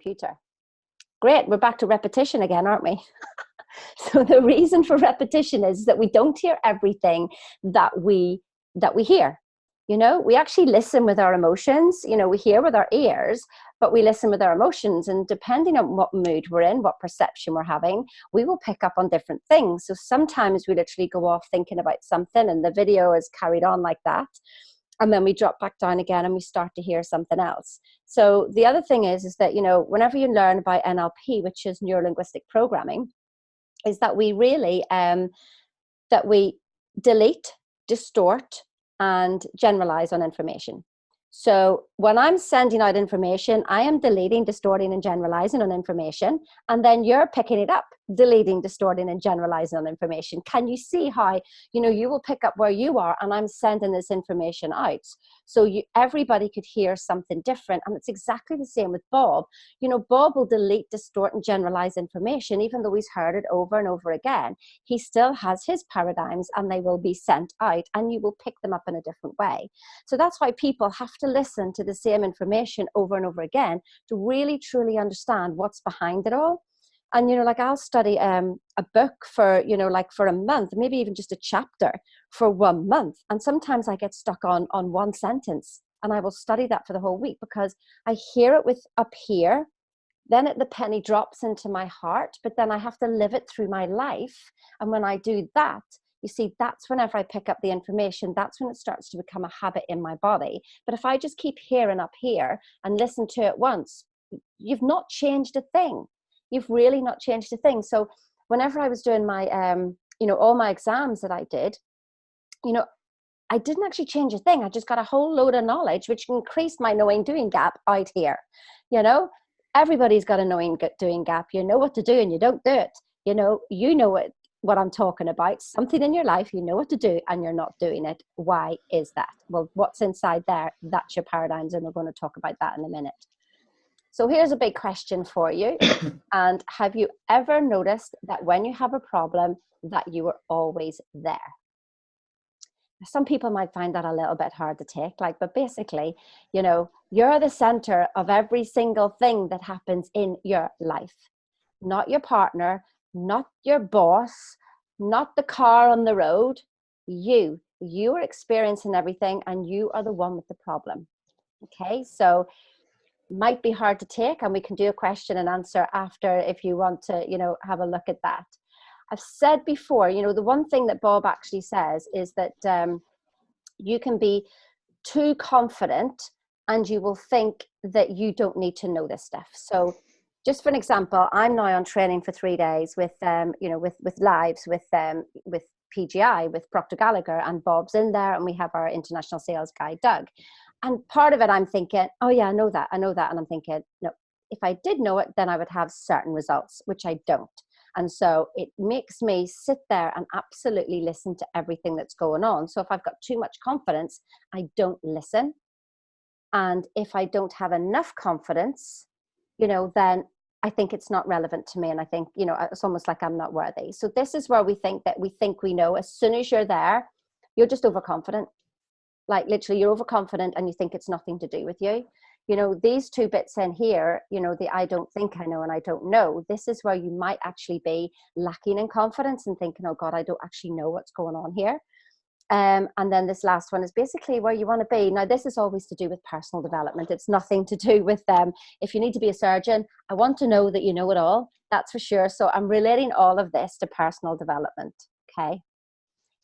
computer. Great, we're back to repetition again, aren't we? So the reason for repetition is that we don't hear everything that we hear. You know, we actually listen with our emotions. You know, we hear with our ears, but we listen with our emotions. And depending on what mood we're in, what perception we're having, we will pick up on different things. So sometimes we literally go off thinking about something and the video is carried on like that. And then we drop back down again and we start to hear something else. So the other thing is that, you know, whenever you learn about NLP, which is neuro-linguistic programming, is that we really, that we delete, distort, and generalize on information. So when I'm sending out information, I am deleting, distorting, and generalizing on information. And then you're picking it up, deleting, distorting, and generalizing on information. Can you see how, you know, you will pick up where you are and I'm sending this information out. So everybody could hear something different. And it's exactly the same with Bob. You know, Bob will delete, distort, and generalize information, even though he's heard it over and over again. He still has his paradigms and they will be sent out and you will pick them up in a different way. So that's why people have to listen to the same information over and over again to really truly understand what's behind it all. And, you know, like I'll study a book for, you know, like for a month, maybe even just a chapter for 1 month. And sometimes I get stuck on one sentence and I will study that for the whole week because I hear it with up here. Then the penny drops into my heart, but then I have to live it through my life. And when I do that, you see, that's whenever I pick up the information, that's when it starts to become a habit in my body. But if I just keep hearing up here and listen to it once, you've not changed a thing. You've really not changed a thing. So whenever I was doing my, you know, all my exams that I did, you know, I didn't actually change a thing. I just got a whole load of knowledge, which increased my knowing doing gap out here. You know, everybody's got a knowing doing gap. You know what to do and you don't do it. You know what I'm talking about. Something in your life, you know what to do and you're not doing it. Why is that? Well, what's inside there? That's your paradigms. And we're going to talk about that in a minute. So here's a big question for you. And have you ever noticed that when you have a problem that you were always there? Some people might find that a little bit hard to take, like, but basically, you know, you're the center of every single thing that happens in your life. Not your partner, not your boss, not the car on the road. You are experiencing everything and you are the one with the problem. Okay, so might be hard to take and we can do a question and answer after if you want to, you know, have a look at that. I've said before, you know, the one thing that Bob actually says is that you can be too confident and you will think that you don't need to know this stuff. So just for an example, I'm now on training for 3 days with, you know, with lives, with PGI, with Proctor Gallagher, and Bob's in there, and we have our international sales guy, Doug. And part of it, I'm thinking, oh yeah, I know that. And I'm thinking, no, if I did know it, then I would have certain results, which I don't. And so it makes me sit there and absolutely listen to everything that's going on. So if I've got too much confidence, I don't listen. And if I don't have enough confidence, you know, then I think it's not relevant to me. And I think, you know, it's almost like I'm not worthy. So this is where we think we know. As soon as you're there, you're just overconfident. Like literally you're overconfident and you think it's nothing to do with you. You know, these two bits in here, you know, the I don't think I know and I don't know, this is where you might actually be lacking in confidence and thinking, oh God, I don't actually know what's going on here. And then this last one is basically where you want to be. Now, this is always to do with personal development. It's nothing to do with if you need to be a surgeon, I want to know that you know it all. That's for sure. So I'm relating all of this to personal development. Okay.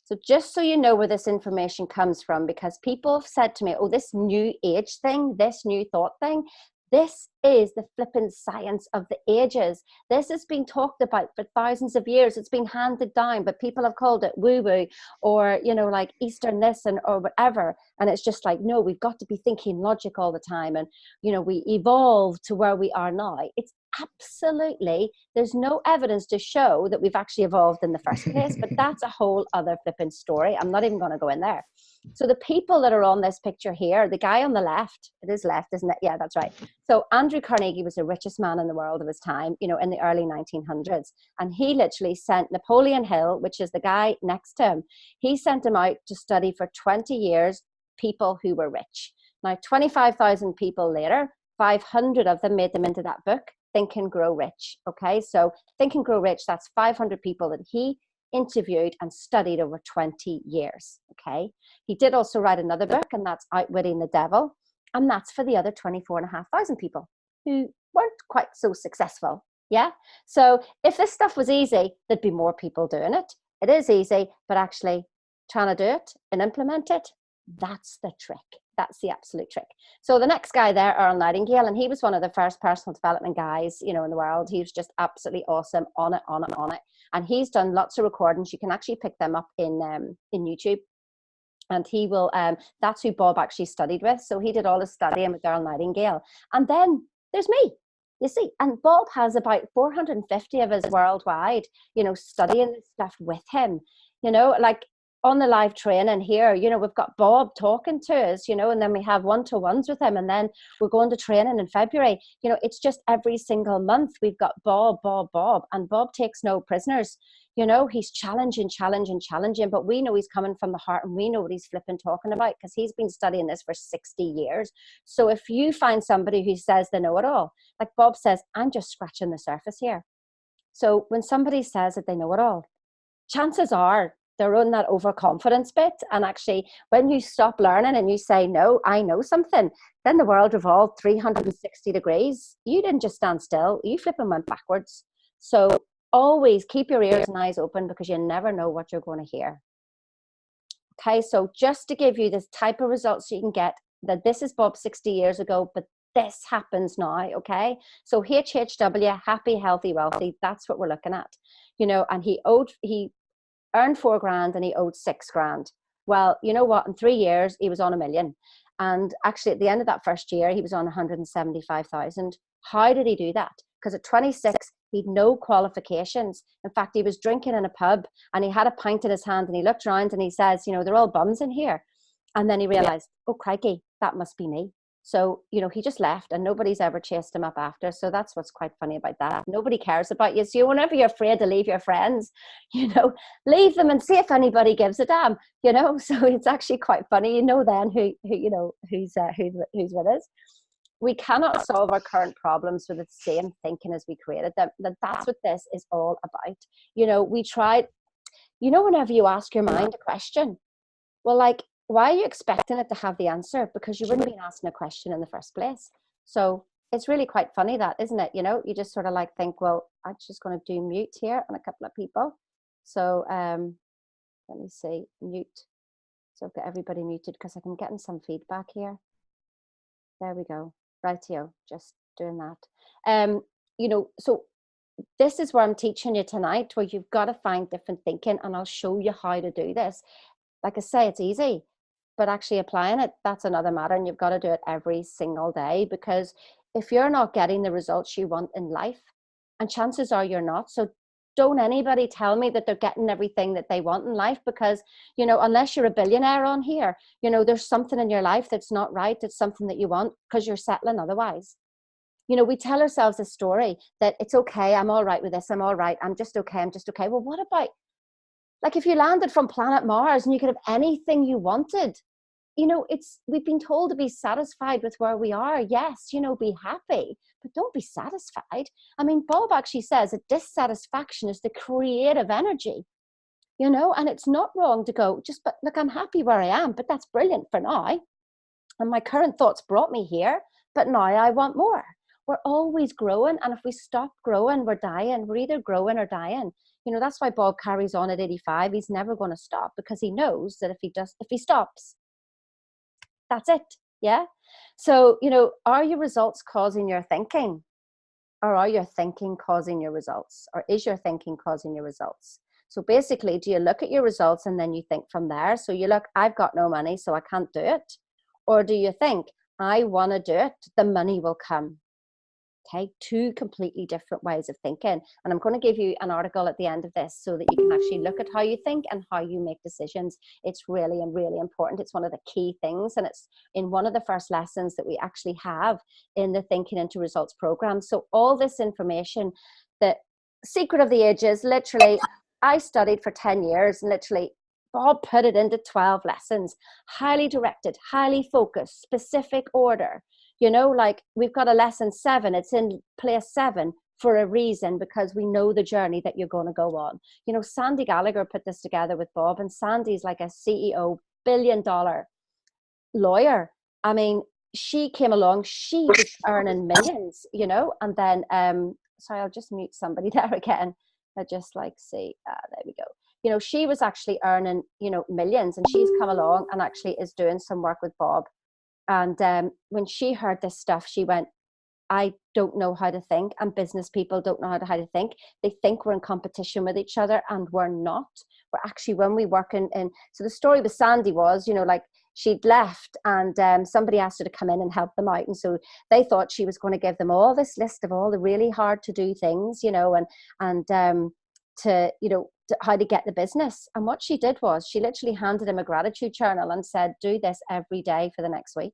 So just so you know where this information comes from, because people have said to me, oh, this new age thing, this new thought thing, this is the flipping science of the ages. This has been talked about for thousands of years. It's been handed down, but people have called it woo-woo or, you know, like Eastern this and or whatever. And it's just like, no, we've got to be thinking logic all the time. And, you know, we evolved to where we are now. It's absolutely, there's no evidence to show that we've actually evolved in the first place, but that's a whole other flipping story. I'm not even going to go in there. So the people that are on this picture here, the guy on the left, it is left, isn't it? Yeah, that's right. So Andrew Carnegie was the richest man in the world of his time, you know, in the early 1900s. And he literally sent Napoleon Hill, which is the guy next to him, he sent him out to study for 20 years, people who were rich. Now, 25,000 people later 500 of them made them into that book, Think and Grow Rich. Okay, so Think and Grow Rich, that's 500 people that he interviewed and studied over 20 years. Okay, he did also write another book, and that's Outwitting the Devil, and that's for the other 24,500 people who weren't quite so successful. Yeah, so if this stuff was easy, there'd be more people doing it. It is easy, but actually trying to do it and implement it, that's the trick. That's the absolute trick. So the next guy there, Earl Nightingale, and he was one of the first personal development guys, you know, in the world. He was just absolutely awesome, on it. And he's done lots of recordings. You can actually pick them up in YouTube. And he will, that's who Bob actually studied with. So he did all his studying with Earl Nightingale. And then there's me, you see. And Bob has about 450 of us worldwide, you know, studying this stuff with him, you know, like on the live training here, you know, we've got Bob talking to us, you know, and then we have one-to-ones with him, and then we're going to training in February. You know, it's just every single month we've got Bob, and Bob takes no prisoners. You know, he's challenging, but we know he's coming from the heart, and we know what he's flipping talking about because he's been studying this for 60 years. So if you find somebody who says they know it all, like Bob says, I'm just scratching the surface here. So when somebody says that they know it all, chances are they're on that overconfidence bit. And actually, when you stop learning and you say, no, I know something, then the world revolved 360 degrees. You didn't just stand still, you flipping went backwards. So always keep your ears and eyes open, because you never know what you're going to hear. Okay, so just to give you this type of results you can get, that this is Bob 60 years ago, but this happens now. Okay, so HHW, happy, healthy, wealthy, that's what we're looking at, you know. And he earned $4,000 and he owed $6,000. Well, you know what? In 3 years, he was on $1 million. And actually, at the end of that first year, he was on 175,000. How did he do that? Because at 26, he'd no qualifications. In fact, he was drinking in a pub and he had a pint in his hand, and he looked around and he says, you know, they're all bums in here. And then he realized, oh, crikey, that must be me. So, you know, he just left, and nobody's ever chased him up after. So that's what's quite funny about that. Nobody cares about you. So whenever you're afraid to leave your friends, you know, leave them and see if anybody gives a damn, you know. So it's actually quite funny, you know, then who you know, who's with us. We cannot solve our current problems with the same thinking as we created them. That's what this is all about. You know, we tried, you know, whenever you ask your mind a question, well, like, why are you expecting it to have the answer? Because you wouldn't be asking a question in the first place. So it's really quite funny, that, isn't it? You know, you just sort of like think, well, I'm just going to do mute here on a couple of people. So let me see, mute. So I've got everybody muted because I'm getting some feedback here. There we go. Rightio, just doing that. You know, so this is where I'm teaching you tonight, where you've got to find different thinking, and I'll show you how to do this. Like I say, it's easy, but actually applying it, that's another matter. And you've got to do it every single day, because if you're not getting the results you want in life, and chances are you're not, so don't anybody tell me that they're getting everything that they want in life, because, you know, unless you're a billionaire on here, you know, there's something in your life that's not right. It's something that you want, because you're settling otherwise. You know, we tell ourselves a story that it's okay, I'm all right with this, I'm all right, I'm just okay. Well, what about, like, if you landed from planet Mars and you could have anything you wanted? You know, we've been told to be satisfied with where we are. Yes, you know, be happy, but don't be satisfied. I mean, Bob actually says that dissatisfaction is the creative energy, you know, and it's not wrong to go, but look, I'm happy where I am, but that's brilliant for now. And my current thoughts brought me here, but now I want more. We're always growing. And if we stop growing, we're dying. We're either growing or dying. You know, that's why Bob carries on at 85. He's never going to stop, because he knows that if he stops, that's it. Yeah. So, you know, are your results causing your thinking, or are your thinking causing your results, or is your thinking causing your results? So basically, do you look at your results and then you think from there? So you look, I've got no money, so I can't do it. Or do you think, I want to do it, the money will come? Okay, two completely different ways of thinking. And I'm going to give you an article at the end of this so that you can actually look at how you think and how you make decisions. It's really, really important. It's one of the key things. And it's in one of the first lessons that we actually have in the Thinking into Results program. So all this information, the secret of the ages, literally, I studied for 10 years, and literally Bob put it into 12 lessons, highly directed, highly focused, specific order. You know, like we've got a lesson 7, it's in place 7 for a reason, because we know the journey that you're going to go on. You know, Sandy Gallagher put this together with Bob, and Sandy's like a CEO, billion-dollar lawyer. I mean, she came along, she was earning millions, you know, and then, sorry, I'll just mute somebody there again. I just like see, there we go. You know, she was actually earning, you know, millions, and she's come along and actually is doing some work with Bob. And when she heard this stuff, she went, I don't know how to think, and business people don't know how to think. They think we're in competition with each other, and we're not. We're actually, when we work in so the story with Sandy was, you know, like she'd left, and somebody asked her to come in and help them out. And so they thought she was going to give them all this list of all the really hard to do things, you know, and to, you know, how to get the business. And what she did was she literally handed him a gratitude journal and said, do this every day for the next week.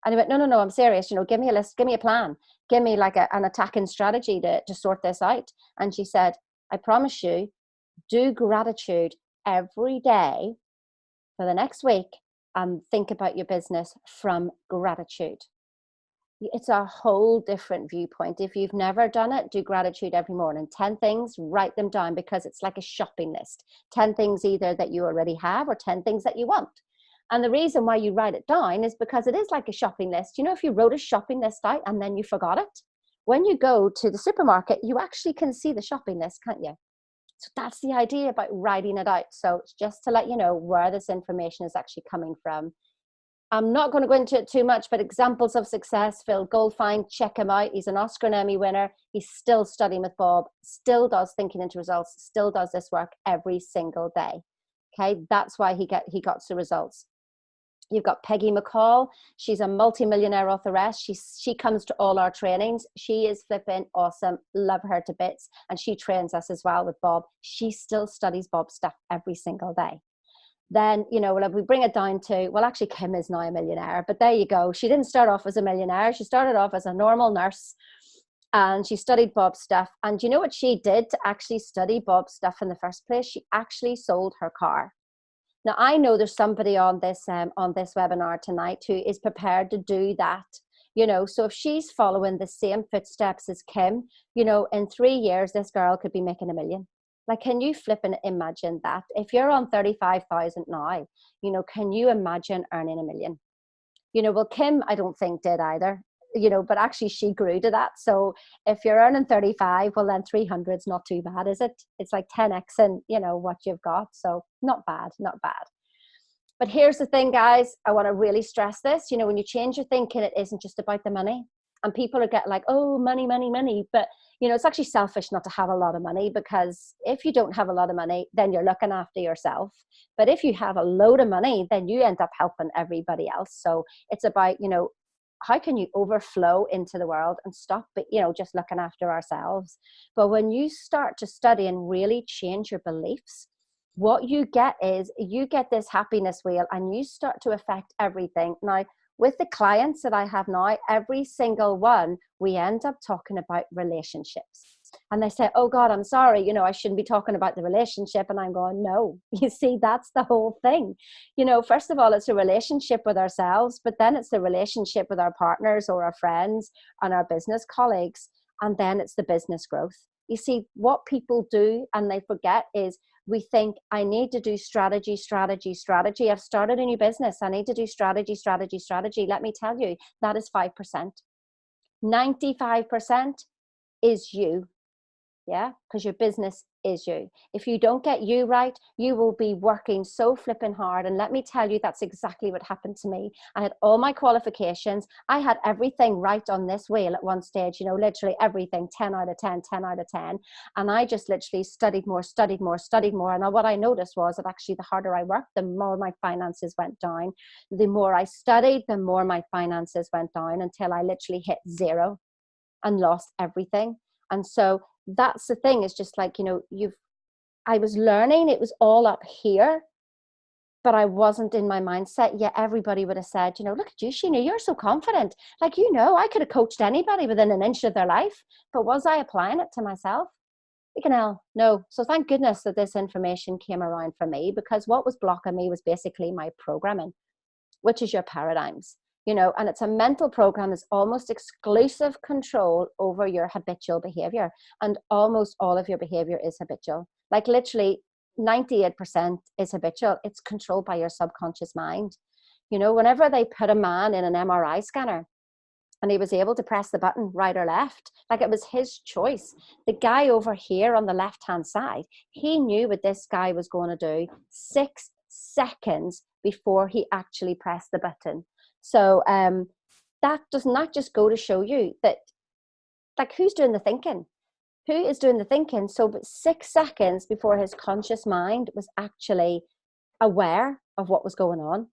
And he went, no, no, no, I'm serious. You know, give me a list, give me a plan, give me like an attacking strategy to sort this out. And she said, I promise you, do gratitude every day for the next week and think about your business from gratitude. It's a whole different viewpoint. If you've never done it, do gratitude every morning. 10 things, write them down, because it's like a shopping list. 10 things either that you already have, or 10 things that you want. And the reason why you write it down is because it is like a shopping list. You know, if you wrote a shopping list out and then you forgot it, when you go to the supermarket, you actually can see the shopping list, can't you? So that's the idea about writing it out. So it's just to let you know where this information is actually coming from. I'm not going to go into it too much, but examples of success: Phil Goldfine, check him out. He's an Oscar and Emmy winner. He's still studying with Bob, still does thinking into results, still does this work every single day. Okay, that's why he got the results. You've got Peggy McCall. She's a multi-millionaire authoress. She comes to all our trainings. She is flipping awesome. Love her to bits. And she trains us as well with Bob. She still studies Bob's stuff every single day. Then, you know, well, if we bring it down to, well, actually Kim is now a millionaire, but there you go. She didn't start off as a millionaire. She started off as a normal nurse, and she studied Bob's stuff. And you know what she did to actually study Bob's stuff in the first place? She actually sold her car. Now, I know there's somebody on this webinar tonight who is prepared to do that. You know, so if she's following the same footsteps as Kim, you know, in 3 years, this girl could be making $1 million. Like, can you flip and imagine that? If you're on 35,000 now, you know, can you imagine earning $1 million? You know, well, Kim, I don't think did either, you know, but actually she grew to that. So if you're earning 35, well, then 300 is not too bad, is it? It's like 10x and, you know, what you've got. So not bad, not bad. But here's the thing, guys, I want to really stress this. You know, when you change your thinking, it isn't just about the money. And people are getting like, oh, money, money, money. But, you know, it's actually selfish not to have a lot of money, because if you don't have a lot of money, then you're looking after yourself. But if you have a load of money, then you end up helping everybody else. So it's about, you know, how can you overflow into the world and stop, you know, just looking after ourselves. But when you start to study and really change your beliefs, what you get is you get this happiness wheel, and you start to affect everything. Now, with the clients that I have now, every single one, we end up talking about relationships. And they say, oh God, I'm sorry, you know, I shouldn't be talking about the relationship. And I'm going, no, you see, that's the whole thing. You know, first of all, it's a relationship with ourselves, but then it's the relationship with our partners or our friends and our business colleagues. And then it's the business growth. You see, what people do and they forget is, we think, I need to do strategy, strategy, strategy. I've started a new business. I need to do strategy, strategy, strategy. Let me tell you, that is 5%. 95% is you. Yeah, because your business is you. If you don't get you right, you will be working so flipping hard. And let me tell you, that's exactly what happened to me. I had all my qualifications. I had everything right on this wheel at one stage, you know, literally everything, 10 out of 10, 10 out of 10. And I just literally studied more, studied more, studied more. And what I noticed was that actually the harder I worked, the more my finances went down. The more I studied, the more my finances went down, until I literally hit zero and lost everything. And so that's the thing, is just like, you know, I was learning, it was all up here, but I wasn't in my mindset. Yeah, everybody would have said, you know, look at you, Sheena, you're so confident. Like, you know, I could have coached anybody within an inch of their life, but was I applying it to myself? No. So thank goodness that this information came around for me, because what was blocking me was basically my programming, which is your paradigms. you know, and it's a mental program that's almost exclusive control over your habitual behavior. And almost all of your behavior is habitual. Like literally 98% is habitual. It's controlled by your subconscious mind. You know, whenever they put a man in an MRI scanner and he was able to press the button right or left, like it was his choice. The guy over here on the left-hand side, he knew what this guy was going to do 6 seconds before he actually pressed the button. So that does not just go to show you that, like, who's doing the thinking? Who is doing the thinking? So but 6 seconds before his conscious mind was actually aware of what was going on.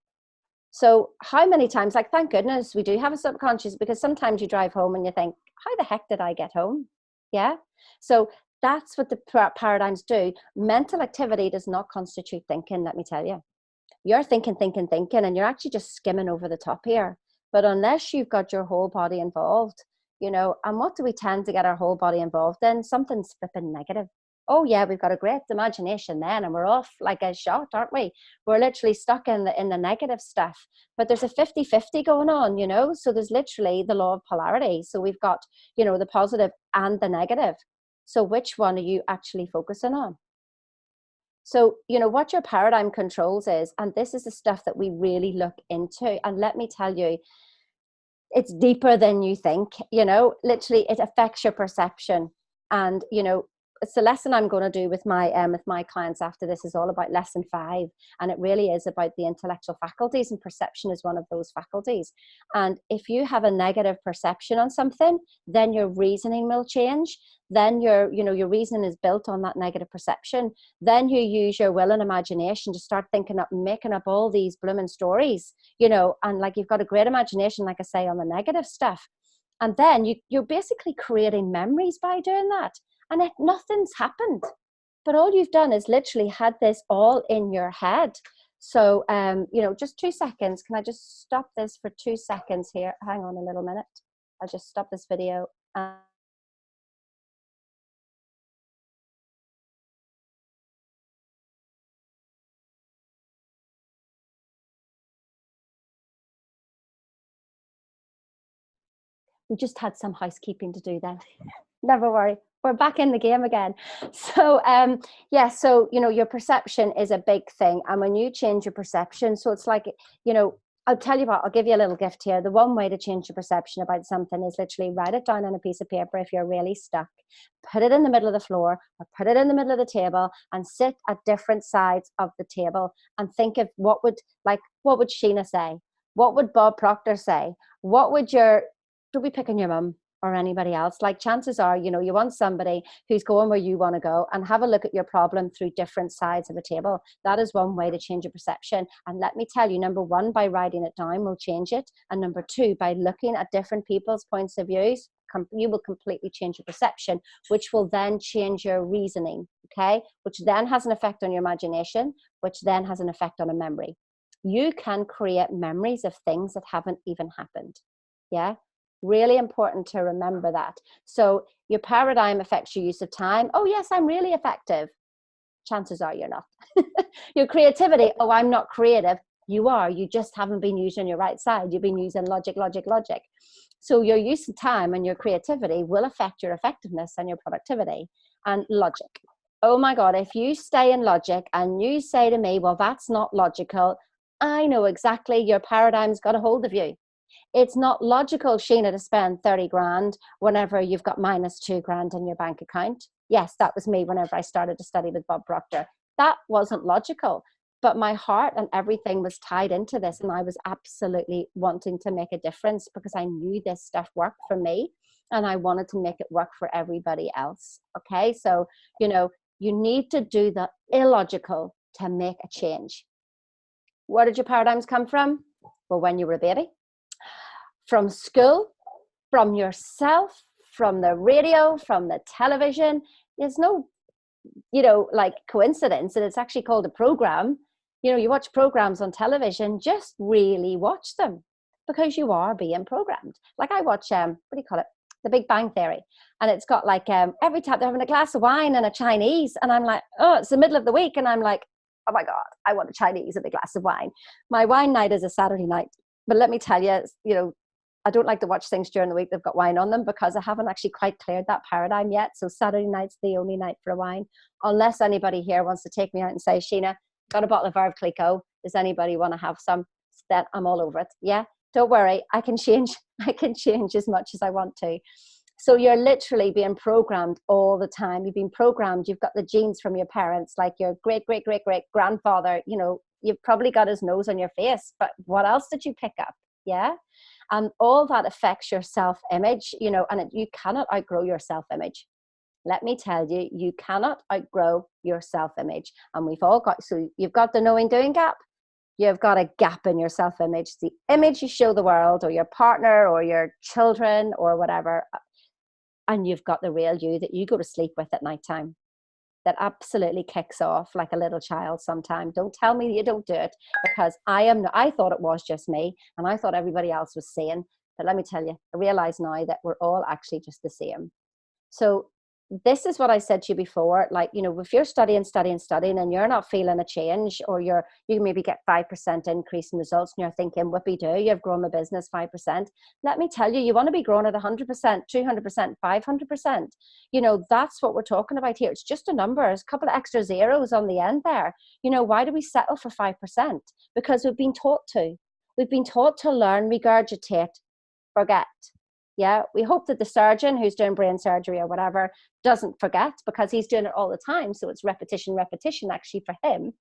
So how many times, like, thank goodness we do have a subconscious, because sometimes you drive home and you think, how the heck did I get home? Yeah. So that's what the paradigms do. Mental activity does not constitute thinking, let me tell you. You're thinking, and you're actually just skimming over the top here. But unless you've got your whole body involved, you know, and what do we tend to get our whole body involved in? Something's flipping negative. Oh yeah, we've got a great imagination then, and we're off like a shot, aren't we? We're literally stuck in the negative stuff. But there's a 50-50 going on, you know? So there's literally the law of polarity. So we've got, you know, the positive and the negative. So which one are you actually focusing on? So, you know, what your paradigm controls is, and this is the stuff that we really look into. And let me tell you, it's deeper than you think, you know, literally it affects your perception. And, you know, it's the lesson I'm going to do with my clients after this is all about lesson 5. And it really is about the intellectual faculties, and perception is one of those faculties. And if you have a negative perception on something, then your reasoning will change. Then your reasoning is built on that negative perception. Then you use your will and imagination to start thinking up, making up all these blooming stories, you know, and like you've got a great imagination, like I say, on the negative stuff. And then you're basically creating memories by doing that. And nothing's happened, but all you've done is literally had this all in your head. So, you know, just 2 seconds. Can I just stop this for 2 seconds here? Hang on a little minute. I'll just stop this video. We just had some housekeeping to do then. Never worry. We're back in the game again. So, yeah, so, you know, your perception is a big thing. And when you change your perception, so it's like, you know, I'll tell you what, I'll give you a little gift here. The one way to change your perception about something is literally write it down on a piece of paper if you're really stuck. Put it in the middle of the floor or put it in the middle of the table and sit at different sides of the table and think of what would Sheena say? What would Bob Proctor say? What would don't be picking your mum or anybody else. Like, chances are, you know, you want somebody who's going where you want to go, and have a look at your problem through different sides of a table. That is one way to change your perception. And let me tell you, number 1, by writing it down will change it. And number 2, by looking at different people's points of views, you will completely change your perception, which will then change your reasoning, okay? Which then has an effect on your imagination, which then has an effect on a memory. You can create memories of things that haven't even happened, yeah? Really important to remember that. So your paradigm affects your use of time. Oh yes, I'm really effective. Chances are you're not. Your creativity. Oh, I'm not creative. You are. You just haven't been using your right side. You've been using logic. So your use of time and your creativity will affect your effectiveness and your productivity. And logic. Oh my God, if you stay in logic and you say to me, well, that's not logical, I know exactly your paradigm's got a hold of you. It's not logical, Sheena, to spend 30 grand whenever you've got minus 2 grand in your bank account. Yes, that was me whenever I started to study with Bob Proctor. That wasn't logical, but my heart and everything was tied into this, and I was absolutely wanting to make a difference because I knew this stuff worked for me and I wanted to make it work for everybody else. Okay, so, you know, you need to do the illogical to make a change. Where did your paradigms come from? Well, when you were a baby. From school, from yourself, from the radio, from the television. There's no, you know, like coincidence, and it's actually called a program. You know, you watch programs on television, just really watch them because you are being programmed. Like I watch, what do you call it? The Big Bang Theory. And it's got like, every time they're having a glass of wine and a Chinese. And I'm like, oh, it's the middle of the week. And I'm like, oh my God, I want a Chinese and a glass of wine. My wine night is a Saturday night. But let me tell you, you know, I don't like to watch things during the week they've got wine on them, because I haven't actually quite cleared that paradigm yet. So Saturday night's the only night for a wine, unless anybody here wants to take me out and say, Sheena, got a bottle of Veuve Clicquot. Does anybody want to have some? That I'm all over it. Yeah, don't worry. I can change. I can change as much as I want to. So you're literally being programmed all the time. You've been programmed. You've got the genes from your parents, like your great, great, great, great grandfather. You know, you've probably got his nose on your face, but what else did you pick up? Yeah. And all that affects your self-image, you know, and you cannot outgrow your self-image. Let me tell you, you cannot outgrow your self-image. And we've all got, so you've got the knowing doing gap. You've got a gap in your self-image, the image you show the world or your partner or your children or whatever. And you've got the real you that you go to sleep with at nighttime, that absolutely kicks off like a little child sometime. Don't tell me you don't do it, because I thought it was just me, and I thought everybody else was sane. But let me tell you, I realize now that we're all actually just the same. So this is what I said to you before, like, you know, if you're studying and you're not feeling a change, or you maybe get 5% increase in results and you're thinking, whoopee do, you've grown my business 5%. Let me tell you, you want to be growing at 100%, 200%, 500%. You know, that's what we're talking about here. It's just a number, it's a couple of extra zeros on the end there. You know, why do we settle for 5%? Because we've been taught to. We've been taught to learn, regurgitate, forget. Yeah, we hope that the surgeon who's doing brain surgery or whatever doesn't forget, because he's doing it all the time. So it's repetition actually for him.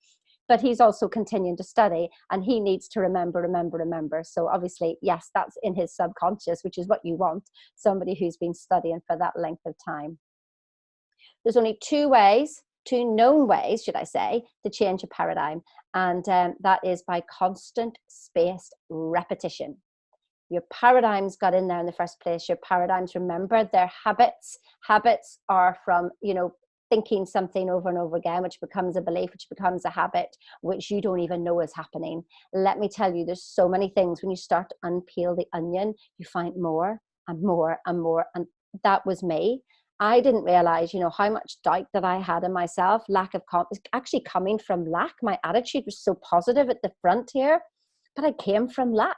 But he's also continuing to study, and he needs to remember. So obviously, yes, that's in his subconscious, which is what you want, somebody who's been studying for that length of time. There's only two known ways, should I say, to change a paradigm. And that is by constant spaced repetition. Your paradigms got in there in the first place. Your paradigms, remember, they're habits. Habits are from, you know, thinking something over and over again, which becomes a belief, which becomes a habit, which you don't even know is happening. Let me tell you, there's so many things. When you start to unpeel the onion, you find more and more and more. And that was me. I didn't realize, you know, how much doubt that I had in myself, lack of confidence, actually coming from lack. My attitude was so positive at the front here, but I came from lack.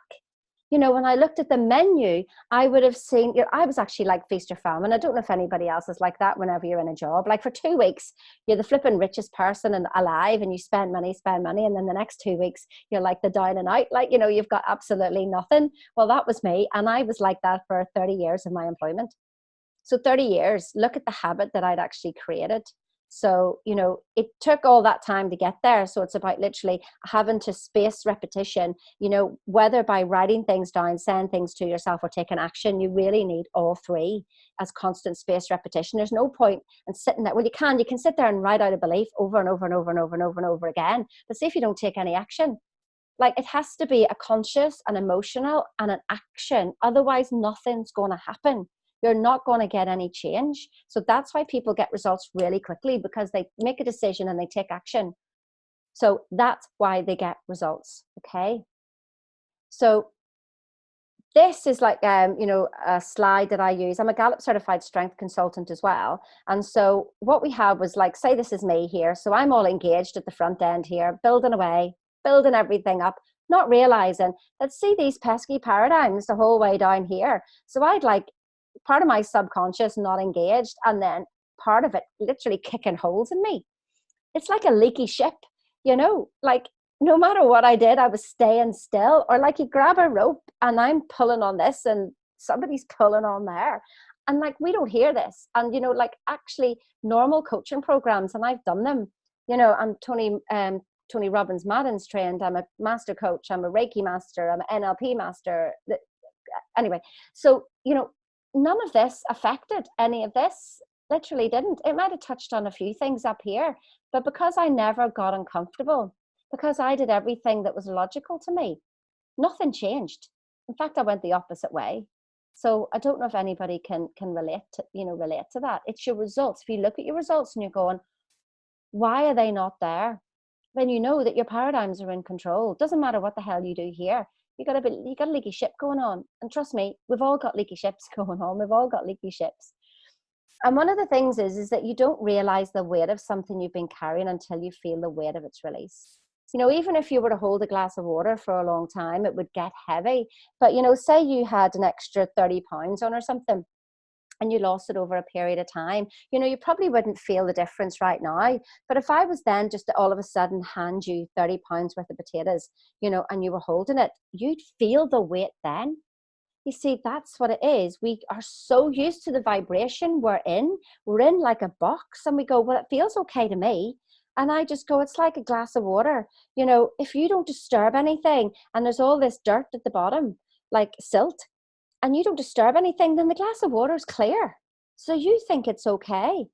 You know, when I looked at the menu, I would have seen, you know, I was actually like feast or famine. I don't know if anybody else is like that whenever you're in a job. Like for 2 weeks, you're the flipping richest person alive, and you spend money. And then the next 2 weeks, you're like the down and out. Like, you know, you've got absolutely nothing. Well, that was me. And I was like that for 30 years of my employment. So 30 years, look at the habit that I'd actually created. So, you know, it took all that time to get there. So it's about literally having to space repetition, you know, whether by writing things down, saying things to yourself, or taking action. You really need all three as constant space repetition. There's no point in sitting there. Well, you can sit there and write out a belief over and over and over and over and over and over again. But see if you don't take any action. Like, it has to be a conscious, an emotional, and an action. Otherwise, nothing's going to happen. You're not going to get any change. So that's why people get results really quickly, because they make a decision and they take action. So that's why they get results. Okay. So this is like, you know, a slide that I use. I'm a Gallup certified strength consultant as well. And so what we have was, like, say this is me here. So I'm all engaged at the front end here, building away, building everything up, not realizing that, see these pesky paradigms the whole way down here. So I'd like part of my subconscious not engaged, and then part of it literally kicking holes in me. It's like a leaky ship, you know, like no matter what I did, I was staying still. Or like you grab a rope and I'm pulling on this and somebody's pulling on there. And like, we don't hear this. And, you know, like actually normal coaching programs, and I've done them, you know, I'm Tony Robbins Madden's trained. I'm a master coach. I'm a Reiki master. I'm an NLP master. Anyway, so, you know, none of this affected any of this. Literally didn't. It might have touched on a few things up here, but because I never got uncomfortable, because I did everything that was logical to me, nothing changed. In fact, I went the opposite way. So I don't know if anybody can relate to that. It's your results. If you look at your results and you're going, why are they not there? Then you know that your paradigms are in control. It doesn't matter what the hell you do here. You got a leaky ship going on. And trust me, we've all got leaky ships going on. We've all got leaky ships. And one of the things is that you don't realize the weight of something you've been carrying until you feel the weight of its release. You know, even if you were to hold a glass of water for a long time, it would get heavy. But, you know, say you had an extra 30 pounds on or something, and you lost it over a period of time, you know, you probably wouldn't feel the difference right now. But if I was then just to all of a sudden hand you 30 pounds worth of potatoes, you know, and you were holding it, you'd feel the weight then. You see, that's what it is. We are so used to the vibration we're in. We're in like a box, and we go, well, it feels okay to me. And I just go, it's like a glass of water. You know, if you don't disturb anything and there's all this dirt at the bottom, like silt, and you don't disturb anything, then the glass of water is clear. So you think it's okay.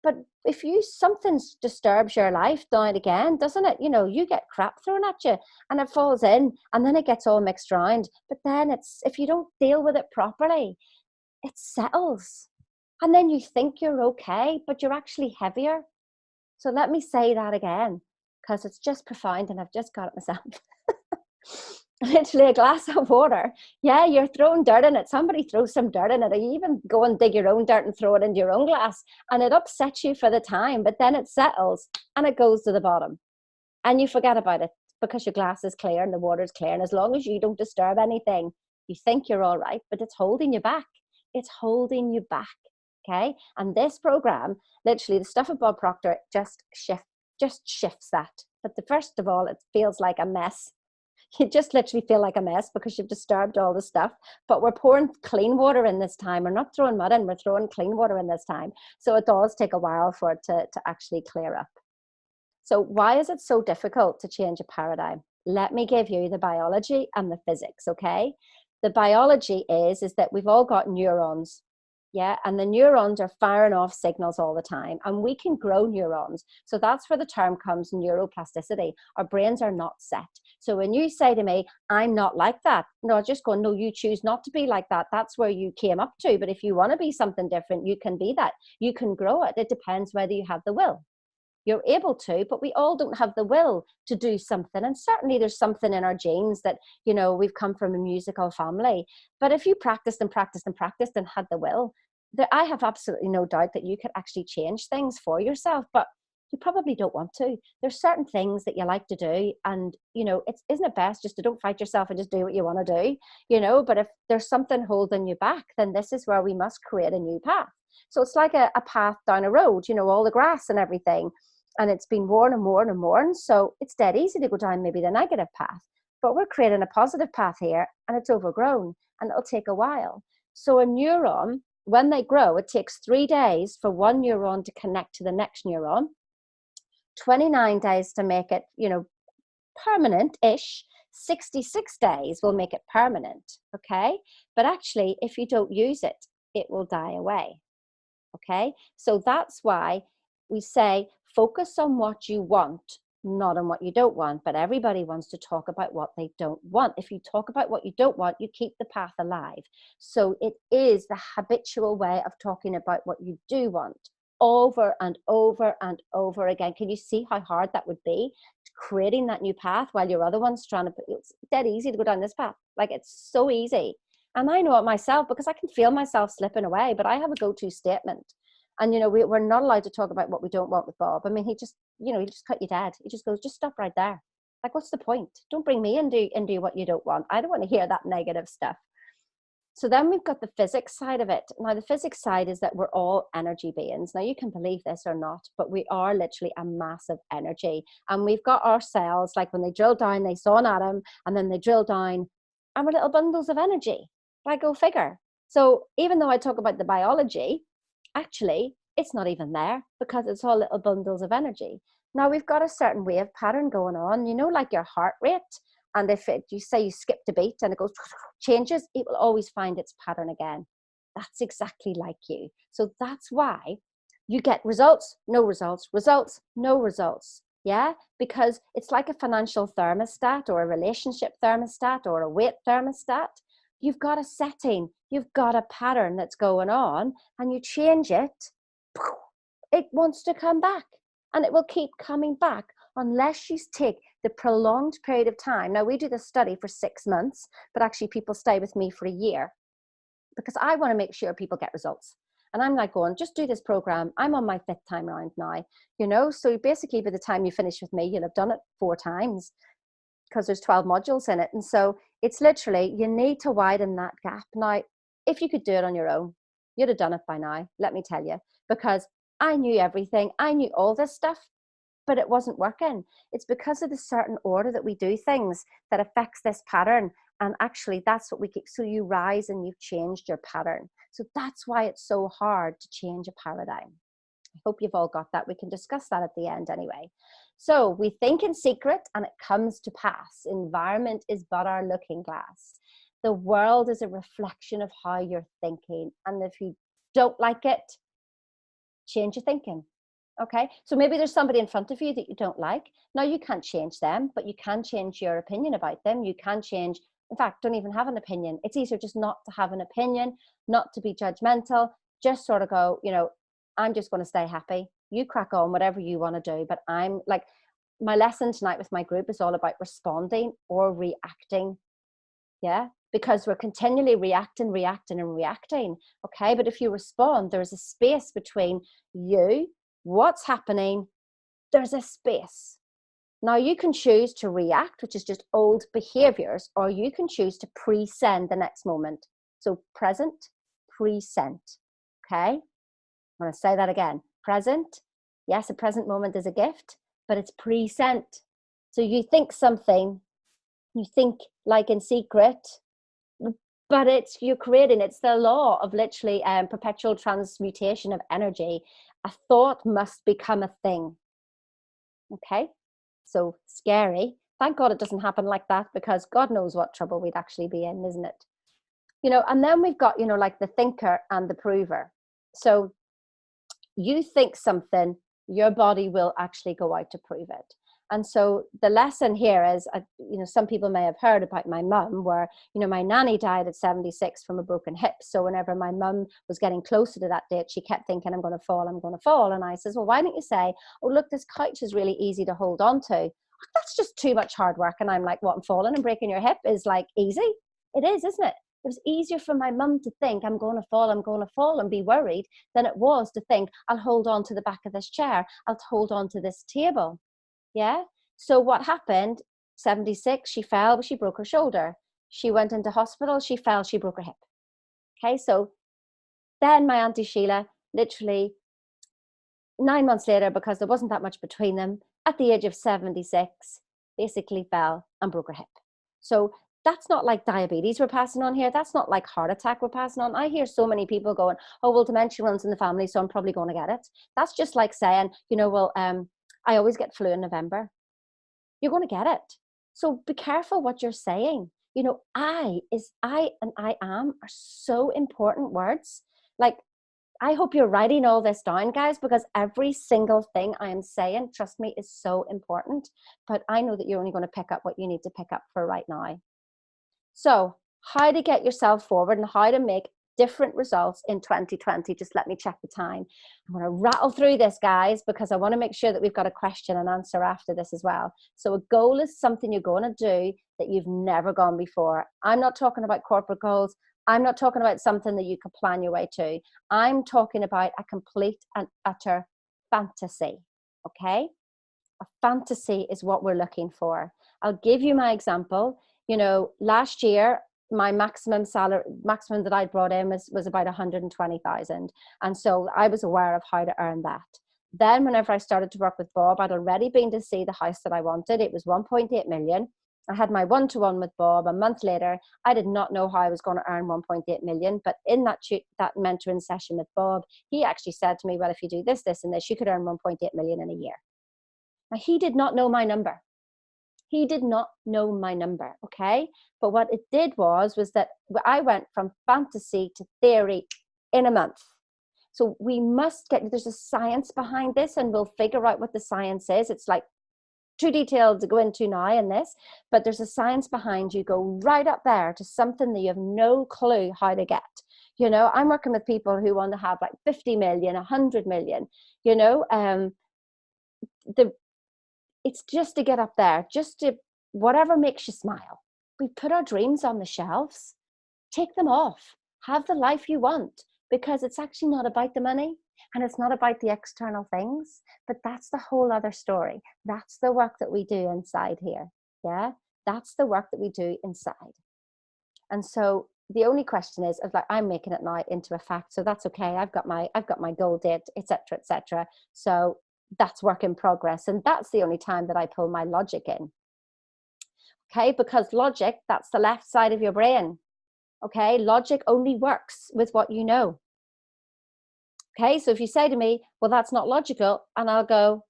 But if you something disturbs your life down again, doesn't it? You know, you get crap thrown at you and it falls in and then it gets all mixed around. But then it's, if you don't deal with it properly, it settles. And then you think you're okay, but you're actually heavier. So let me say that again, because it's just profound and I've just got it myself. Literally a glass of water. Yeah, you're throwing dirt in it. Somebody throws some dirt in it, or you even go and dig your own dirt and throw it into your own glass, and it upsets you for the time, but then it settles and it goes to the bottom and you forget about it because your glass is clear and the water is clear. And as long as you don't disturb anything, you think you're all right, but it's holding you back. It's holding you back. Okay. And this program, literally the stuff of Bob Proctor, just shifts that. But the first of all, it feels like a mess. You just literally feel like a mess because you've disturbed all the stuff. But we're pouring clean water in this time. We're not throwing mud in, we're throwing clean water in this time. So it does take a while for it to actually clear up. So why is it so difficult to change a paradigm? Let me give you the biology and the physics, okay? The biology is that we've all got neurons. Yeah, and the neurons are firing off signals all the time, and we can grow neurons. So that's where the term comes, neuroplasticity. Our brains are not set. So when you say to me, I'm not like that, no, just go, no, you choose not to be like that. That's where you came up to. But if you want to be something different, you can be that. You can grow it. It depends whether you have the will. You're able to, but we all don't have the will to do something. And certainly there's something in our genes that, you know, we've come from a musical family. But if you practiced and practiced and practiced and had the will, I have absolutely no doubt that you could actually change things for yourself, but you probably don't want to. There's certain things that you like to do, and, you know, isn't it best just to don't fight yourself and just do what you want to do, you know? But if there's something holding you back, then this is where we must create a new path. So it's like a path down a road, you know, all the grass and everything, and it's been worn and worn and worn. So it's dead easy to go down maybe the negative path, but we're creating a positive path here, and it's overgrown and it'll take a while. So a neuron, when they grow, it takes 3 days for one neuron to connect to the next neuron, 29 days to make it, you know, permanent-ish. 66 days will make it permanent, okay? But actually, if you don't use it, it will die away, okay? So that's why we say focus on what you want, not on what you don't want. But everybody wants to talk about what they don't want. If you talk about what you don't want, you keep the path alive. So it is the habitual way of talking about what you do want over and over and over again. Can you see how hard that would be, creating that new path while your other one's trying to, it's dead easy to go down this path. Like, it's so easy. And I know it myself because I can feel myself slipping away, but I have a go-to statement. And, you know, we're not allowed to talk about what we don't want with Bob. I mean, he just, you know, he just cut you dead. He just goes, just stop right there. Like, what's the point? Don't bring me into what you don't want. I don't want to hear that negative stuff. So then we've got the physics side of it. Now, the physics side is that we're all energy beings. Now, you can believe this or not, but we are literally a massive energy. And we've got our cells, like when they drill down, they saw an atom, and then they drill down, and we're little bundles of energy. Like, go figure. So even though I talk about the biology, actually, it's not even there because it's all little bundles of energy. Now, we've got a certain wave pattern going on, you know, like your heart rate. And if you say you skipped a beat and it goes, changes, it will always find its pattern again. That's exactly like you. So that's why you get results, no results, results, no results. Yeah, because it's like a financial thermostat or a relationship thermostat or a weight thermostat. You've got a setting, you've got a pattern that's going on, and you change it, it wants to come back, and it will keep coming back unless you take the prolonged period of time. Now, we do the study for 6 months, but actually people stay with me for a year because I want to make sure people get results. And I'm like going, just do this program. I'm on my 5th time around now, you know? So basically by the time you finish with me, you'll have done it 4 times because there's 12 modules in it. And so it's literally, you need to widen that gap. Now, if you could do it on your own, you'd have done it by now, let me tell you, because I knew everything. I knew all this stuff, but it wasn't working. It's because of the certain order that we do things that affects this pattern. And actually that's what we keep. So you rise and you've changed your pattern. So that's why it's so hard to change a paradigm. I hope you've all got that. We can discuss that at the end anyway. So we think in secret and it comes to pass. Environment is but our looking glass. The world is a reflection of how you're thinking. And if you don't like it, change your thinking. Okay, so maybe there's somebody in front of you that you don't like. Now you can't change them, but you can change your opinion about them. You can change, in fact, don't even have an opinion. It's easier just not to have an opinion, not to be judgmental, just sort of go, you know, I'm just going to stay happy. You crack on, whatever you want to do. But I'm like, my lesson tonight with my group is all about responding or reacting. Yeah, because we're continually reacting. Okay, but if you respond, there's a space between you, what's happening, there's a space. Now you can choose to react, which is just old behaviors, or you can choose to pre-send the next moment. So present, pre-sent. Okay, I'm going to say that again. Present, yes, a present moment is a gift, but it's pre-sent. So you think something, you think like in secret, but it's, you're creating, it's the law of literally perpetual transmutation of energy. A thought must become a thing. Okay, so scary. Thank God it doesn't happen like that, because God knows what trouble we'd actually be in, isn't it? You know, and then we've got, you know, like the thinker and the prover. So you think something, your body will actually go out to prove it. And so the lesson here is, you know, some people may have heard about my mum, where, you know, my nanny died at 76 from a broken hip. So whenever my mum was getting closer to that date, she kept thinking, I'm going to fall, I'm going to fall. And I says, well, why don't you say, oh, look, this couch is really easy to hold on to. That's just too much hard work. And I'm like, what, I'm falling and breaking your hip is like easy? It is, isn't it? It was easier for my mum to think, I'm going to fall and be worried, than it was to think, I'll hold on to the back of this chair, I'll hold on to this table. Yeah. So what happened? 76, she fell, she broke her shoulder. She went into hospital, she fell, she broke her hip. Okay. So then my Auntie Sheila, literally 9 months later, because there wasn't that much between them, at the age of 76, basically fell and broke her hip. So that's not like diabetes we're passing on here. That's not like heart attack we're passing on. I hear so many people going, oh, well, dementia runs in the family, so I'm probably going to get it. That's just like saying, you know, well, I always get flu in November. You're going to get it. So be careful what you're saying. You know, I and I am are so important words. Like, I hope you're writing all this down, guys, because every single thing I am saying, trust me, is so important. But I know that you're only going to pick up what you need to pick up for right now. So how to get yourself forward and how to make different results in 2020. Just let me check the time. I'm going to rattle through this, guys, because I want to make sure that we've got a question and answer after this as well. So a goal is something you're going to do that you've never gone before. I'm not talking about corporate goals. I'm not talking about something that you could plan your way to. I'm talking about a complete and utter fantasy. Okay? A fantasy is what we're looking for. I'll give you my example. You know, last year, my maximum salary, maximum that I brought in was about 120,000. And so I was aware of how to earn that. Then whenever I started to work with Bob, I'd already been to see the house that I wanted. It was 1.8 million. I had my one-to-one with Bob. A month later, I did not know how I was going to earn 1.8 million. But in that mentoring session with Bob, he actually said to me, well, if you do this, this, and this, you could earn 1.8 million in a year. Now, he did not know my number. He did not know my number, okay? But what it did was that I went from fantasy to theory in a month. So we must there's a science behind this, and we'll figure out what the science is. It's like too detailed to go into now in this, but there's a science behind you. Go right up there to something that you have no clue how to get. You know, I'm working with people who want to have like 50 million, 100 million, you know, it's just to get up there, just to whatever makes you smile. We put our dreams on the shelves, take them off, have the life you want, because it's actually not about the money and it's not about the external things, but that's the whole other story. That's the work that we do inside here. Yeah, that's the work that we do inside. And so the only question is, of like, I'm making it now into a fact, so that's okay. I've got my goal date, etc., etc. So that's work in progress, and that's the only time that I pull my logic in. Okay, because logic, that's the left side of your brain. Okay, logic only works with what you know. Okay, so if you say to me, well, that's not logical, and I'll go,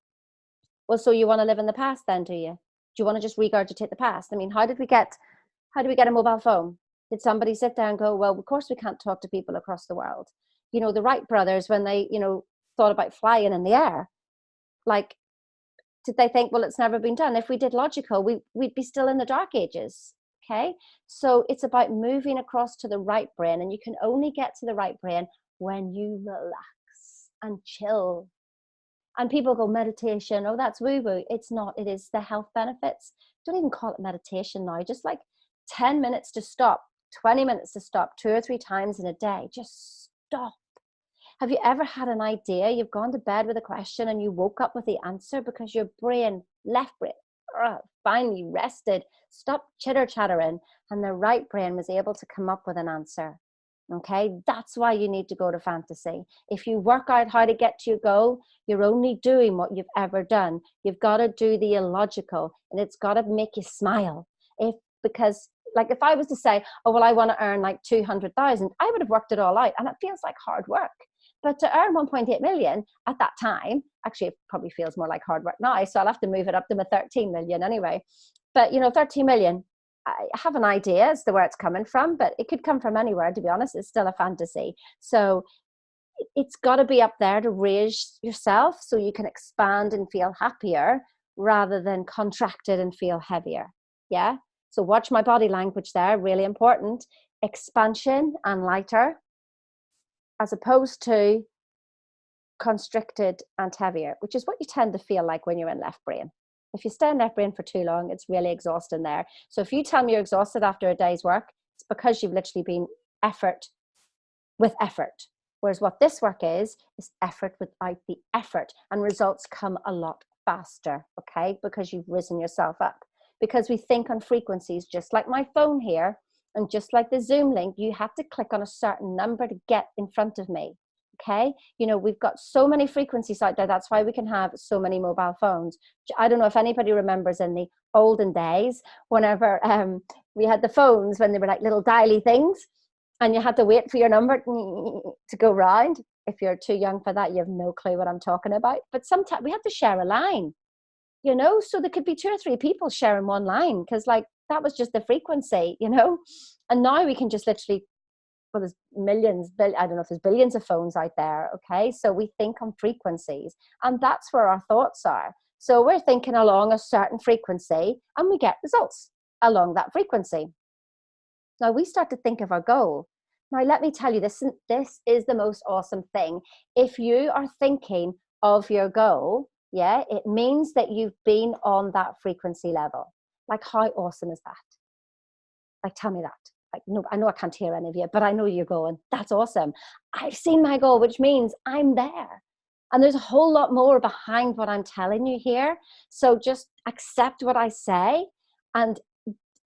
well, so you want to live in the past then, do you? Do you want to just regurgitate the past? I mean, how do we get a mobile phone? Did somebody sit down and go, well, of course we can't talk to people across the world? You know, the Wright brothers, when they, thought about flying in the air, like, did they think, well, it's never been done? If we did logical, we'd be still in the dark ages. Okay, so it's about moving across to the right brain, and you can only get to the right brain when you relax and chill. And people go, meditation, oh, that's woo-woo. It's not. It is the health benefits. Don't even call it meditation now. Just like 10 minutes to stop, 20 minutes to stop, 2 or 3 times in a day. Just stop. Have you ever had an idea? You've gone to bed with a question and you woke up with the answer because your brain, left brain, finally rested, stopped chitter-chattering, and the right brain was able to come up with an answer. Okay, that's why you need to go to fantasy. If you work out how to get to your goal, you're only doing what you've ever done. You've got to do the illogical, and it's got to make you smile. Because like if I was to say, oh, well, I want to earn like 200,000, I would have worked it all out, and it feels like hard work. But to earn 1.8 million at that time, actually, it probably feels more like hard work now. So I'll have to move it up to my 13 million anyway. But 13 million, I have an idea as to where it's coming from, but it could come from anywhere, to be honest. It's still a fantasy. So it's got to be up there to raise yourself so you can expand and feel happier rather than contracted and feel heavier. Yeah. So watch my body language there, really important. Expansion and lighter, as opposed to constricted and heavier, which is what you tend to feel like when you're in left brain. If you stay in left brain for too long, it's really exhausting there. So if you tell me you're exhausted after a day's work, it's because you've literally been effort with effort. Whereas what this work is effort without the effort, and results come a lot faster, okay? Because you've risen yourself up. Because we think on frequencies, just like my phone here, and just like the Zoom link, you have to click on a certain number to get in front of me. Okay, we've got so many frequencies out there. That's why we can have so many mobile phones. I don't know if anybody remembers in the olden days, whenever we had the phones, when they were like little dialy things, and you had to wait for your number to go round. If you're too young for that, you have no clue what I'm talking about. But sometimes we had to share a line, so there could be 2 or 3 people sharing one line, because like that was just the frequency, and now we can just literally, well, there's millions, I don't know if there's billions of phones out there. Okay, so we think on frequencies, and that's where our thoughts are. So we're thinking along a certain frequency, and we get results along that frequency. Now we start to think of our goal. Now let me tell you, this is the most awesome thing. If you are thinking of your goal, yeah, it means that you've been on that frequency level. Like, how awesome is that? Like, tell me that. Like, no, I know I can't hear any of you, but I know you're going, that's awesome. I've seen my goal, which means I'm there. And there's a whole lot more behind what I'm telling you here. So just accept what I say and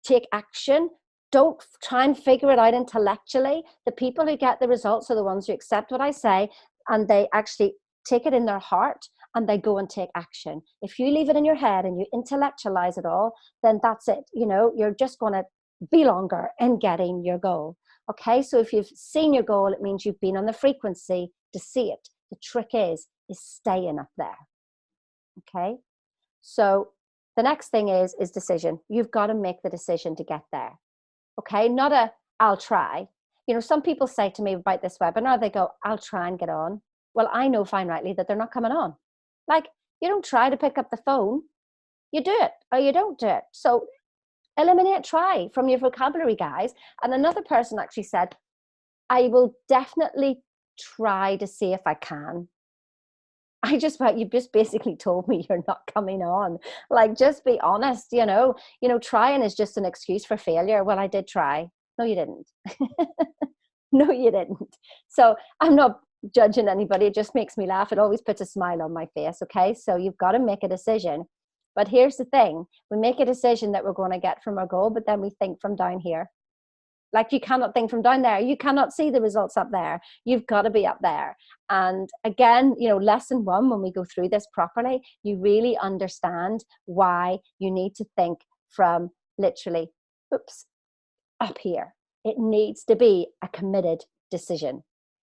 take action. Don't try and figure it out intellectually. The people who get the results are the ones who accept what I say, and they actually take it in their heart, and they go and take action. If you leave it in your head and you intellectualize it all, then that's it. You're just going to be longer in getting your goal. Okay, so if you've seen your goal, it means you've been on the frequency to see it. The trick is staying up there. Okay, so the next thing is decision. You've got to make the decision to get there. Okay, not I'll try. Some people say to me about this webinar, they go, I'll try and get on. Well, I know fine rightly that they're not coming on. Like, you don't try to pick up the phone, you do it or you don't do it. So eliminate try from your vocabulary, guys. And another person actually said, I will definitely try to see if I can. You just basically told me you're not coming on. Like, just be honest, trying is just an excuse for failure. Well, I did try. No, you didn't. No, you didn't. So I'm not judging anybody. It just makes me laugh. It always puts a smile on my face. Okay. So you've got to make a decision. But here's the thing, we make a decision that we're going to get from our goal, but then we think from down here. Like, you cannot think from down there. You cannot see the results up there. You've got to be up there. And again, lesson one, when we go through this properly, you really understand why you need to think from literally, up here. It needs to be a committed decision.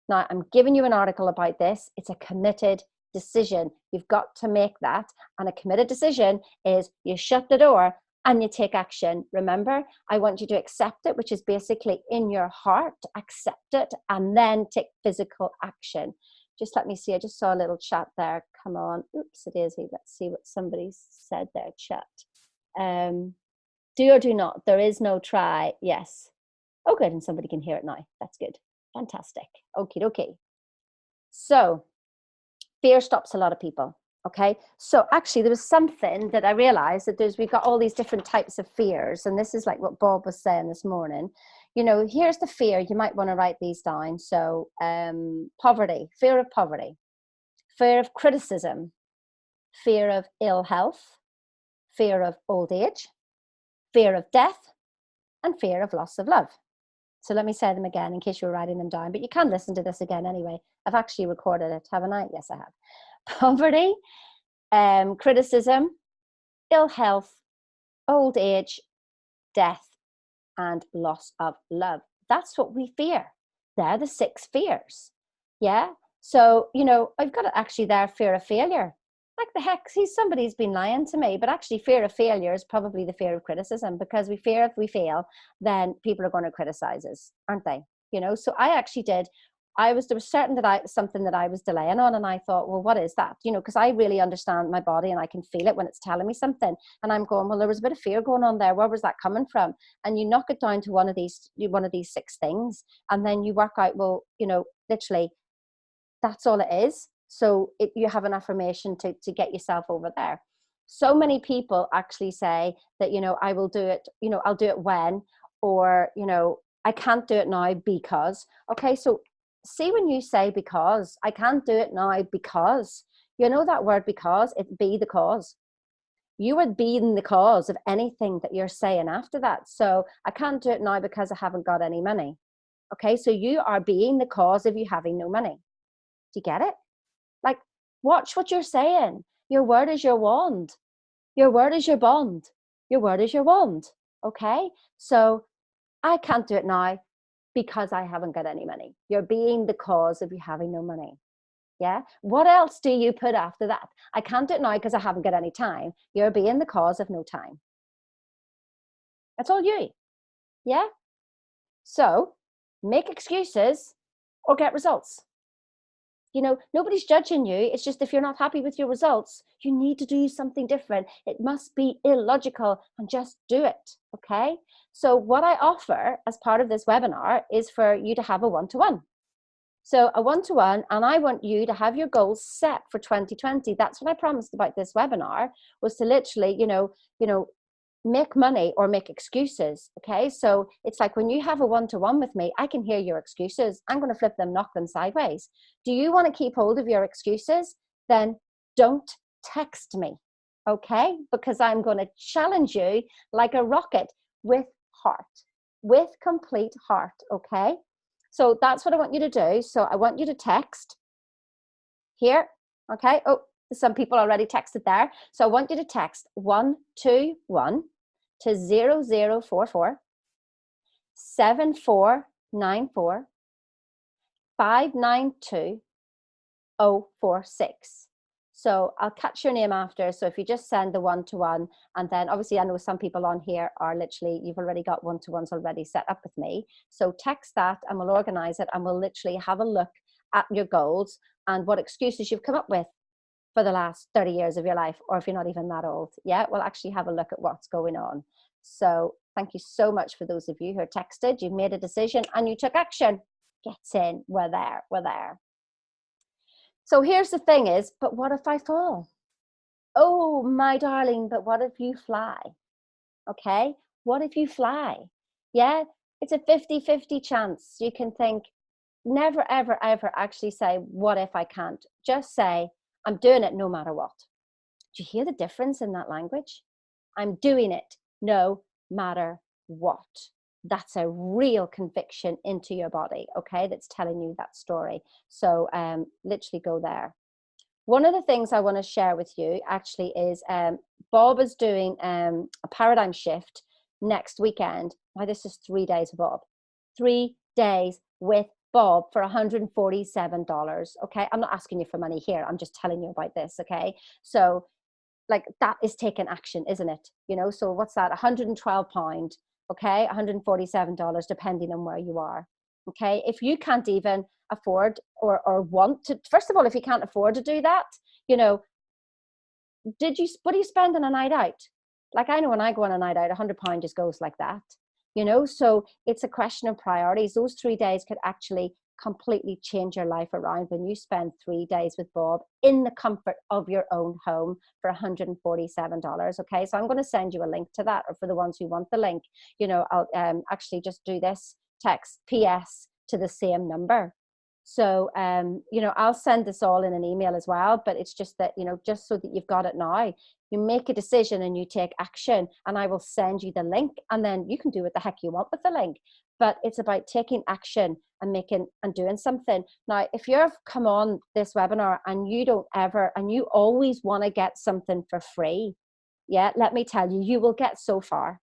Now, I'm giving you an article about this. It's a committed decision. You've got to make that. And a committed decision is you shut the door and you take action. Remember, I want you to accept it, which is basically in your heart, accept it, and then take physical action. Just let me see. I just saw a little chat there. Come on. Oops, it is. Let's see what somebody said there, chat. Do or do not. There is no try. Yes. Oh, good. And somebody can hear it now. That's good. Fantastic. Okie dokie. So fear stops a lot of people. Okay. So actually there was something that I realized that we've got all these different types of fears. And this is like what Bob was saying this morning. Here's the fear. You might want to write these down. So poverty, fear of poverty, fear of criticism, fear of ill health, fear of old age, fear of death, and fear of loss of love. So let me say them again in case you were writing them down, but you can listen to this again anyway. I've actually recorded it, haven't I? Yes, I have. Poverty, criticism, ill health, old age, death, and loss of love. That's what we fear. They're the 6 fears. Yeah. So, I've got actually there fear of failure. Like the heck, somebody's been lying to me, but actually fear of failure is probably the fear of criticism, because we fear if we fail, then people are going to criticize us, aren't they? So I actually there was something that I was delaying on, and I thought, well, what is that? Because I really understand my body and I can feel it when it's telling me something. And I'm going, well, there was a bit of fear going on there. Where was that coming from? And you knock it down to one of these 6 things, and then you work out, well, literally, that's all it is. So you have an affirmation to get yourself over there. So many people actually say that, I will do it, I'll do it when, or, I can't do it now because. Okay, so see, when you say because, I can't do it now because, that word because, it be the cause. You would be in the cause of anything that you're saying after that. So I can't do it now because I haven't got any money. Okay, so you are being the cause of you having no money. Do you get it? Like, watch what you're saying. Your word is your wand. Your word is your bond. Your word is your wand. Okay? So I can't do it now because I haven't got any money. You're being the cause of you having no money. Yeah? What else do you put after that? I can't do it now because I haven't got any time. You're being the cause of no time. That's all you. Yeah? So make excuses or get results. Nobody's judging you. It's just, if you're not happy with your results, you need to do something different. It must be illogical, and just do it. Okay. So what I offer as part of this webinar is for you to have a one-to-one. So a one-to-one, and I want you to have your goals set for 2020. That's what I promised about this webinar, was to literally, make money or make excuses. Okay. So it's like, when you have a one-to-one with me, I can hear your excuses. I'm going to flip them, knock them sideways. Do you want to keep hold of your excuses? Then don't text me. Okay. Because I'm going to challenge you like a rocket, with heart, with complete heart. Okay. So that's what I want you to do. So I want you to text here. Okay. Oh, some people already texted there. So I want you to text 121 to 0044 7494 592 046. So I'll catch your name after. So if you just send the one-to-one, and then obviously I know some people on here are literally, you've already got one-to-ones already set up with me. So text that and we'll organize it, and we'll literally have a look at your goals and what excuses you've come up with for the last 30 years of your life, or if you're not even that old. Yeah, we'll actually have a look at what's going on. So thank you so much for those of you who are texted. You've made a decision and you took action. Gets in. We're there. We're there. So here's the thing is, but what if I fall? Oh, my darling, but what if you fly? Okay. What if you fly? Yeah. It's a 50-50 chance. You can think, never, ever, ever actually say, what if I can't? Just say, I'm doing it no matter what. Do you hear the difference in that language? I'm doing it no matter what. That's a real conviction into your body, okay? That's telling you that story. So literally go there. One of the things I want to share with you actually is Bob is doing a paradigm shift next weekend. Now, this is 3 days with Bob. 3 days with Bob for $147. Okay. I'm not asking you for money here. I'm just telling you about this. Okay. So, like, that is taking action, isn't it? You know, so what's that? £112. Okay. $147, depending on where you are. Okay. If you can't even afford or want to, first of all, if you can't afford to do that, you know, what do you spend on a night out? Like, I know when I go on a night out, £100 just goes like that, you know? So it's a question of priorities. Those 3 days could actually completely change your life around when you spend 3 days with Bob in the comfort of your own home for $147. Okay. So I'm going to send you a link to that, or for the ones who want the link, you know, I'll actually just do this: text PS to the same number. So, you know, I'll send this all in an email as well, but it's just that, you know, just so that you've got it now, you make a decision and you take action, and I will send you the link, and then you can do what the heck you want with the link. But it's about taking action and making and doing something. Now, if you've come on this webinar and you don't ever, and you always want to get something for free, yeah, let me tell you, you will get so far,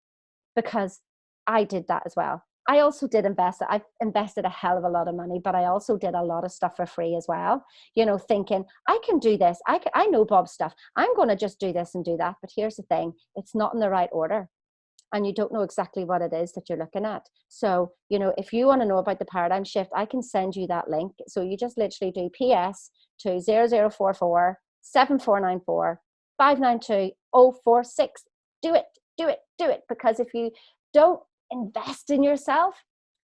because I did that as well. I also did invest. I've invested a hell of a lot of money, but I also did a lot of stuff for free as well. You know, thinking I can do this. I know Bob's stuff. I'm going to just do this and do that. But here's the thing: it's not in the right order, and you don't know exactly what it is that you're looking at. So, you know, if you want to know about the paradigm shift, I can send you that link. So you just literally do PS to 0044 7494 592 046. Do it, do it, do it. Because if you don't invest in yourself,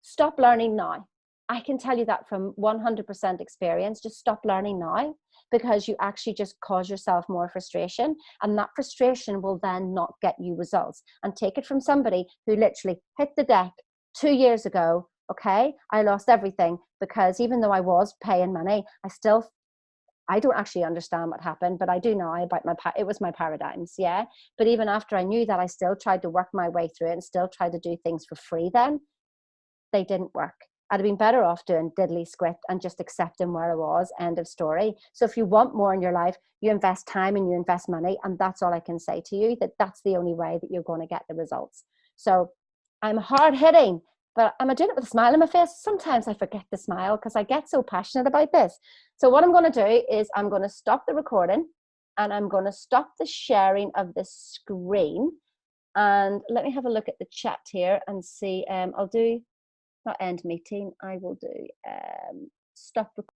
stop learning now. I can tell you that from 100% experience. Just stop learning now, because you actually just cause yourself more frustration, and that frustration will then not get you results. And take it from somebody who literally hit the deck 2 years ago. Okay, I lost everything, because even though I was paying money, I don't actually understand what happened, but I do know about it was my paradigms. Yeah. But even after I knew that, I still tried to work my way through it and still tried to do things for free. Then they didn't work. I'd have been better off doing diddly squat and just accepting where I was, end of story. So if you want more in your life, you invest time and you invest money. And that's all I can say to you, that's the only way that you're going to get the results. So I'm hard hitting, but am I doing it with a smile on my face? Sometimes I forget to smile because I get so passionate about this. So what I'm going to do is I'm going to stop the recording, and I'm going to stop the sharing of the screen. And let me have a look at the chat here and see. I'll do not end meeting. I will do stop recording.